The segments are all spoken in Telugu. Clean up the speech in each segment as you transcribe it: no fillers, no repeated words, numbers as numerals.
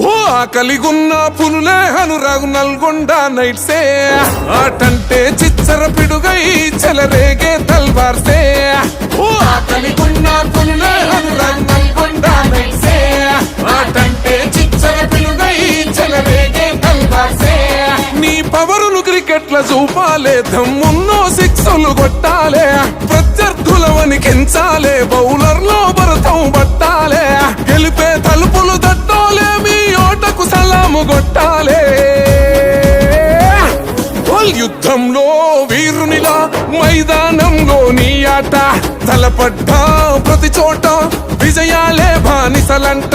ఓ ఆకలిగున్న పులులే అనురాగు నల్గొండ నైట్సే ఆటంటే చిచ్చర పిడుగై చెలరేగే తల్వార్సే ఓ ఆకలిగున్న పులులే అనురాగు నల్గొండ నైట్సే ఆటంటే చిచ్చర పిడుగై చెలరేగే తల్వార్సే నీ పవరును క్రికెట్ల చూపాలే దమ్మున్నో సిక్సులు కొట్టాలే ప్రత్యర్థుల వణికించాలే బౌలర్లో భరతం పట్టాలే గెలిపే తలుపులు తట్టాలే మీ ఓటకు సలాము కొట్టాలే యుద్ధంలో వీరునిలా మైదానంలో నీ ఆట తలపడ్డా ప్రతి చోట విజయాలే బానిసలంట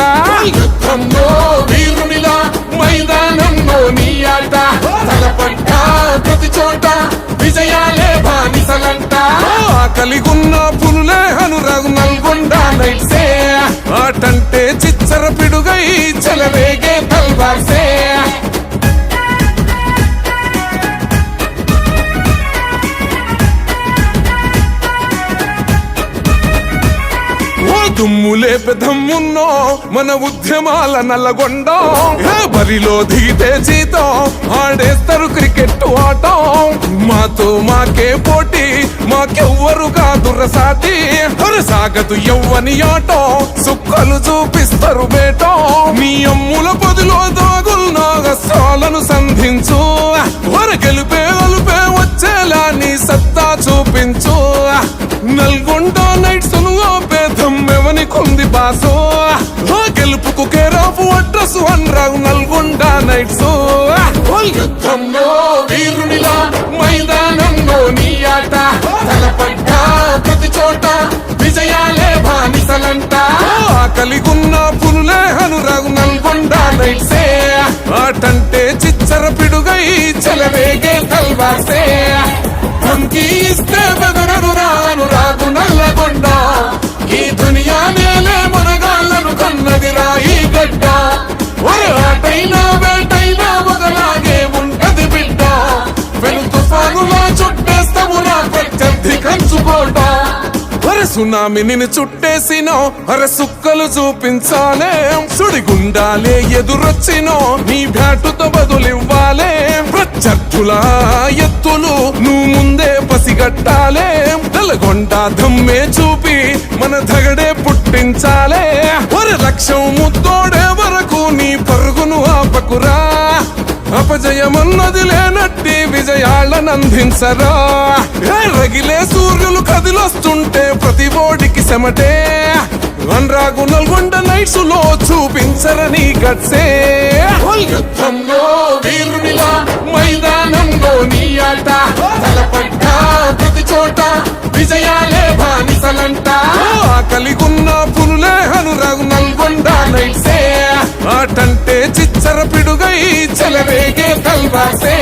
యుద్ధంలో వీరునిలా మైదానంలో నీ ఆట తలపడ్డా ప్రతి చోట విజయాలే బానిసలంట ఆకలిగున్న పులులే అనురాగు నల్గొండ నైట్సే ఆటంటే చిచ్చర పిడుగై చెలరేగే తల్వార్సే దుమ్ములే పెదమ్మున్నో మన ఉద్యమాల నల్లగొండ బరిలో దిగితే జీతం ఆడేస్తారు క్రికెట్ ఆటం మాతో మాకే పోటీ మాకెవ్వరు కాదురసాటి సాగదు ఎవ్వని ఆటం సుక్కలు చూపిస్తారు బేటం మీ అమ్ముల పొదిలో దాగులు నాగస్వాలను సంధించు గెలిపే గెలిపే వచ్చేలా నీ సత్తా చూపించు నల్గొండ నైట్స్ కుంది బాసో గెలుపుకు కేరాఫ్ అడ్రస్ అనురాగు నల్గొండ నైట్స్ యుద్ధంలో వీరునిలా మైదానంలో నీ ఆట తలపడ్డా ప్రతి చోట విజయాలే బానిసలంట ఆకలిగున్న పులులే అనురాగు నల్గొండ నైట్సే ఆటంటే చిచ్చర పిడుగై చెలరేగే తల్వార్సే ధమ్కి ఇస్తే బెదరను అనురాగు నల్లగొండ ఈ దునియా నేలే మునగాళ్ళను కన్నదిరా ఈ గడ్డ ఒరే ఆటైనా వేటైనా ఒకలాగే ఉంటది బిడ్డ వెను తుఫానులా చుట్టేస్తామురా ప్రత్యర్థి కంచుకోట ఒరే సునామి నిన్ను చుట్టేసినో అరే సుక్కలు చూపించాలే సుడిగుండాలే ఎదురొచ్చినో నీ బ్యాటుతో బదులివ్వాలే ప్రత్యర్థుల ఎత్తులు నువ్వు ముందే పసిగట్టాలే నల్గొండ దమ్మే చూపి మన దగడే పుట్టించాలే ఒరే లక్ష్యం ముద్దోడే వరకు నీ పరుగును ఆపకురా అపజయమన్నది లేనట్టి విజయాలనందించరా రగిలే సూర్యులు కదిలొస్తుంటే ప్రతి ఓడికి చెమటే అనురాగు నల్గొండ నైట్స్ లో చూపించరని గట్సే యుద్ధంలో వీరునిలా మైదానంలో నీ ఆట తలపడ్డా ప్రతి చోట విజయాలే బానిసలంట ఆకలిగున్న పులులే అనురాగు నల్గొండ నైట్సే ఆటంటే చిచ్చర పిడుగై చెలరేగే తల్వార్సే